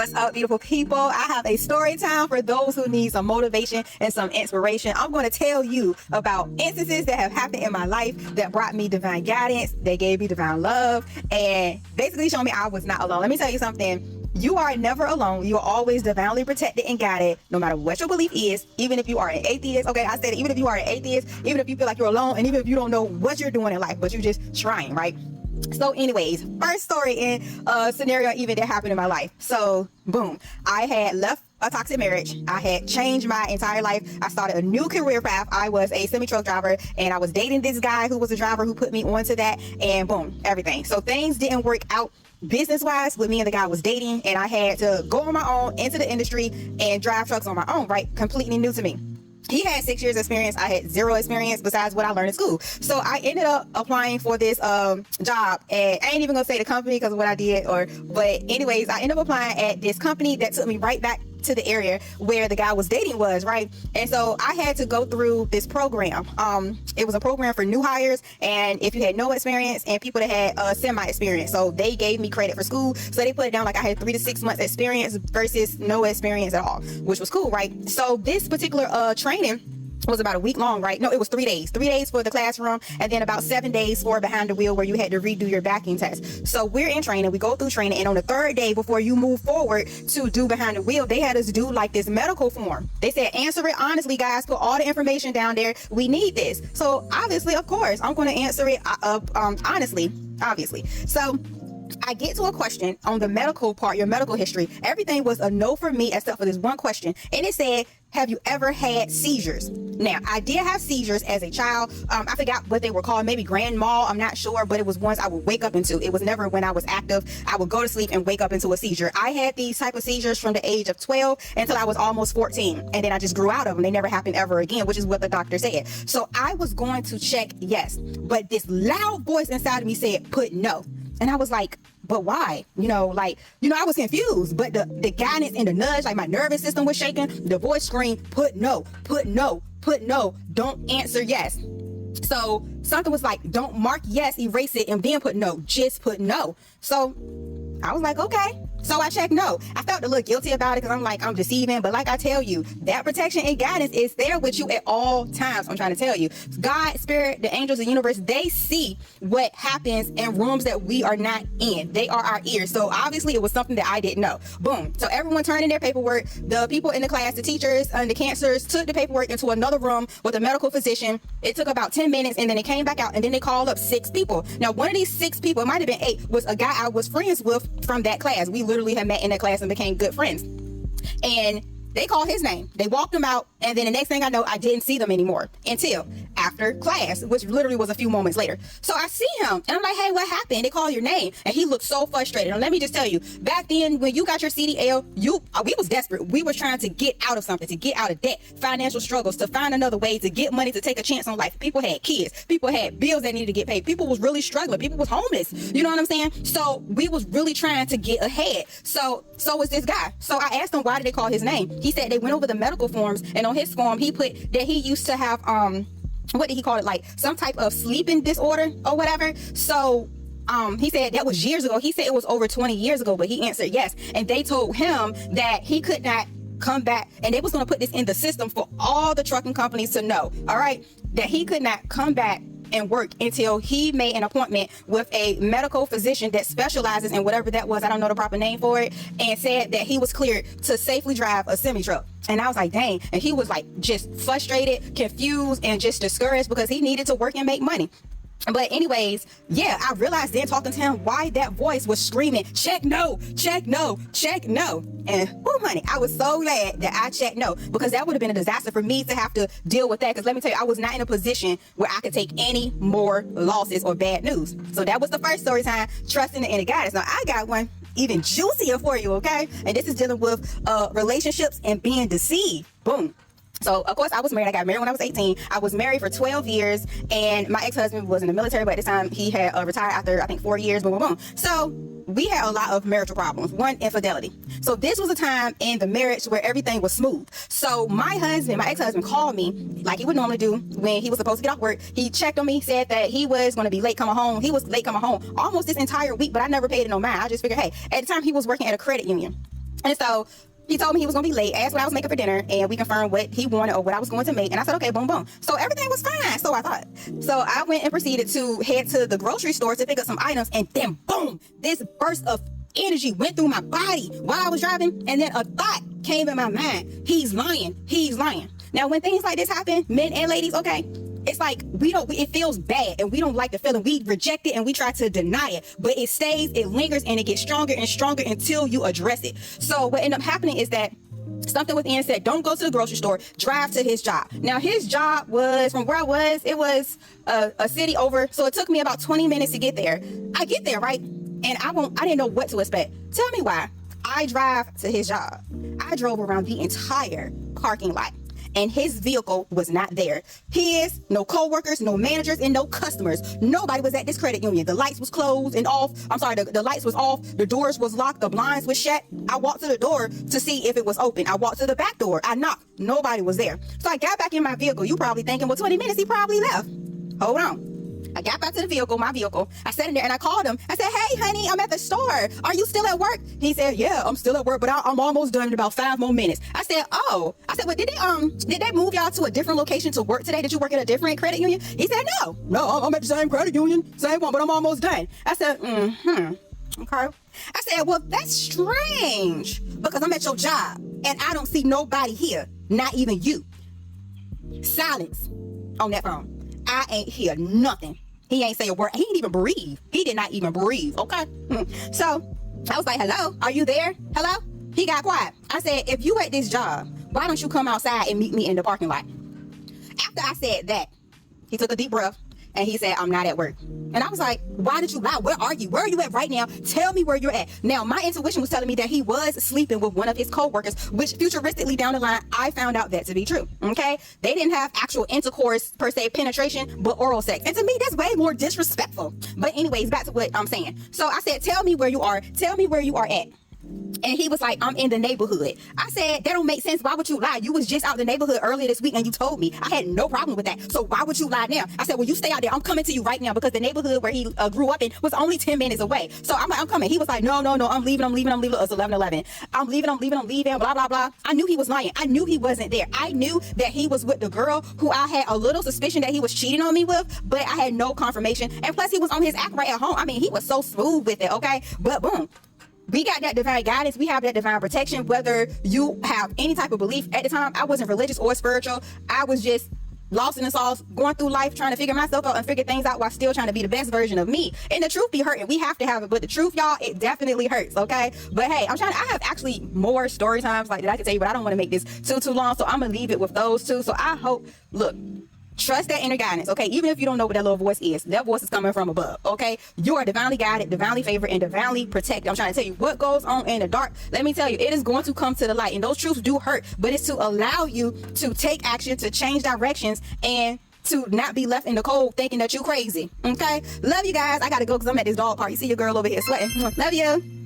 What's up, beautiful people? I have a story time for those who need some motivation and some inspiration. I'm going to tell you about instances that have happened in my life that brought me divine guidance. They gave me divine love and basically showed me I was not alone. Let me tell you something. You are never alone. You are always divinely protected and guided, no matter what your belief is. Even if you are an atheist. Okay, I said even if you are an atheist, even if you feel like you're alone, and even if you don't know what you're doing in life, but you're just trying, right? So anyways, first story in a scenario event that happened in my life. So boom, I had left a toxic marriage. I had changed my entire life. I started a new career path. I was a semi-truck driver and I was dating this guy who was a driver who put me onto that, and boom, everything. So things didn't work out business-wise with me and the guy I was dating, and I had to go on my own into the industry and drive trucks on my own, right? Completely new to me. He had 6 years experience. I had 0 experience besides what I learned in school. So I ended up applying for this job, and I ain't even gonna say the company because of what I did, but anyways, I ended up applying at this company that took me right back to the area where the guy I was dating was, right? And so I had to go through this program. It was a program for new hires, and if you had no experience, and people that had semi experience. So they gave me credit for school, so they put it down like I had 3 to 6 months experience versus no experience at all, which was cool, right? So this particular training was about a week long, right? No, it was 3 days. 3 days for the classroom, and then about 7 days for behind the wheel, where you had to redo your backing test. So we're in training, we go through training, and on the 3rd day before you move forward to do behind the wheel, they had us do like this medical form. They said, answer it honestly, guys, put all the information down there, we need this. So obviously, of course, I'm going to answer it honestly, obviously. So I get to a question on the medical part, your medical history. Everything was a no for me except for this one question, and it said, have you ever had seizures? Now, I did have seizures as a child. I forgot what they were called, maybe grand mal, I'm not sure, but it was ones I would wake up into. It was never when I was active. I would go to sleep and wake up into a seizure. I had these type of seizures from the age of 12 until I was almost 14, and then I just grew out of them. They never happened ever again, which is what the doctor said. So I was going to check yes, but this loud voice inside of me said, put no. And I was like, but why? I was confused, but the guidance and the nudge, like my nervous system was shaking. The voice screamed, put no, put no, put no, don't answer yes. So something was like, don't mark yes, erase it, and then put no, just put no. So I was like, okay. So I checked no. I felt a little guilty about it because I'm like, I'm deceiving. But like I tell you, that protection and guidance is there with you at all times. I'm trying to tell you. God, spirit, the angels, the universe, they see what happens in rooms that we are not in. They are our ears. So obviously it was something that I didn't know. Boom. So everyone turned in their paperwork. The people in the class, the teachers and the counselors took the paperwork into another room with a medical physician. It took about 10 minutes and then it came back out, and then they called up 6 people. Now, one of these 6 people, it might have been 8, was a guy I was friends with from that class. We literally had met in that class and became good friends. And they called his name. They walked him out, and then the next thing I know, I didn't see them anymore until after class, which literally was a few moments later. So I see him, and I'm like, hey, what happened? They call your name, and he looked so frustrated. And let me just tell you, back then, when you got your CDL, we was desperate. We were trying to get out of something, to get out of debt, financial struggles, to find another way to get money, to take a chance on life. People had kids. People had bills that needed to get paid. People was really struggling. People was homeless. You know what I'm saying? So we was really trying to get ahead. So was this guy. So I asked him, why did they call his name? He said they went over the medical forms, and on his form he put that he used to have what did he call it, like some type of sleeping disorder or whatever. So he said that was years ago. He said it was over 20 years ago, but he answered yes, and they told him that he could not come back, and they was going to put this in the system for all the trucking companies to know, all right, that he could not come back and work until he made an appointment with a medical physician that specializes in whatever that was. I don't know the proper name for it, and said that he was cleared to safely drive a semi truck. And I was like, dang. And he was like just frustrated, confused, and just discouraged because he needed to work and make money. But anyways, yeah, I realized then talking to him why that voice was screaming, check no, check no, check no. And honey, I was so glad that I checked no, because that would have been a disaster for me to have to deal with that. Because let me tell you, I was not in a position where I could take any more losses or bad news. So that was the first story time, trusting the inner guidance. Now I got one even juicier for you, okay? And this is dealing with relationships and being deceived. Boom. So, of course, I was married. I got married when I was 18. I was married for 12 years, and my ex-husband was in the military, but at this time, he had retired after, I think, 4 years, boom, boom, boom. So, we had a lot of marital problems. One, infidelity. So, this was a time in the marriage where everything was smooth. So, my ex-husband called me, like he would normally do when he was supposed to get off work. He checked on me, said that he was going to be late coming home. He was late coming home almost this entire week, but I never paid it no mind. I just figured, hey, at the time, he was working at a credit union. And so he told me he was going to be late, asked what I was making for dinner, and we confirmed what he wanted or what I was going to make. And I said, okay, boom, boom. So everything was fine. So I thought. So I went and proceeded to head to the grocery store to pick up some items. And then, boom, this burst of energy went through my body while I was driving. And then a thought came in my mind. He's lying. He's lying. Now, when things like this happen, men and ladies, okay, it's like it feels bad and we don't like the feeling. We reject it and we try to deny it, but it stays, it lingers, and it gets stronger and stronger until you address it. So what ended up happening is that something within said, don't go to the grocery store, drive to his job. Now his job was, from where I was, it was a city over. So it took me about 20 minutes to get there. I get there, right? And I didn't know what to expect. Tell me why. I drive to his job. I drove around the entire parking lot, and his vehicle was not there. His, no co-workers, no managers, and no customers. Nobody was at this credit union. The lights was closed and off. I'm sorry, the lights was off. The doors was locked. The blinds was shut. I walked to the door to see if it was open. I walked to the back door. I knocked. Nobody was there. So I got back in my vehicle. You probably thinking, well, 20 minutes, he probably left. Hold on. I got back to the vehicle, my vehicle. I sat in there and I called him. I said, hey, honey, I'm at the store. Are you still at work? He said, yeah, I'm still at work, but I'm almost done in about 5 more minutes. I said, oh. I said, well, did they move y'all to a different location to work today? Did you work at a different credit union? He said, no, I'm at the same credit union, same one, but I'm almost done. I said, okay. I said, well, that's strange because I'm at your job and I don't see nobody here, not even you. Silence on that phone. I ain't hear nothing. He ain't say a word. He didn't even breathe. He did not even breathe. Okay. So I was like, hello, are you there? Hello? He got quiet. I said, if you at this job, why don't you come outside and meet me in the parking lot? After I said that, he took a deep breath and he said, I'm not at work. And I was like, why did you lie? Where are you? Where are you at right now? Tell me where you're at. Now, my intuition was telling me that he was sleeping with one of his co-workers, which futuristically down the line, I found out that to be true. Okay. They didn't have actual intercourse per se, penetration, but oral sex. And to me, that's way more disrespectful. But anyways, back to what I'm saying. So I said, tell me where you are. Tell me where you are at. And he was like, I'm in the neighborhood. I said, that don't make sense. Why would you lie? You was just out the neighborhood earlier this week and you told me. I had no problem with that. So why would you lie now? I said, well, you stay out there. I'm coming to you right now because the neighborhood where he grew up in was only 10 minutes away. So I'm like, I'm coming. He was like, no, I'm leaving. It's 11:11. I'm leaving, blah, blah, blah. I knew he was lying. I knew he wasn't there. I knew that he was with the girl who I had a little suspicion that he was cheating on me with, but I had no confirmation. And plus he was on his act right at home. I mean, he was so smooth with it. Okay. But boom. We got that divine guidance. We have that divine protection. Whether you have any type of belief at the time, I wasn't religious or spiritual. I was just lost in the sauce, going through life, trying to figure myself out and figure things out while still trying to be the best version of me. And the truth be hurting. We have to have it. But the truth, y'all, it definitely hurts. Okay. But hey, I have actually more story times like that I can tell you, but I don't want to make this too long. So I'm going to leave it with those two. So I hope, look, trust that inner guidance, okay? Even if you don't know what that little voice is, that voice is coming from above, okay? You are divinely guided, divinely favored, and divinely protected. I'm trying to tell you what goes on in the dark. Let me tell you, it is going to come to the light, and those truths do hurt, but it's to allow you to take action, to change directions, and to not be left in the cold thinking that you crazy, okay? Love you guys. I gotta go because I'm at this dog park. You see your girl over here sweating. Love you.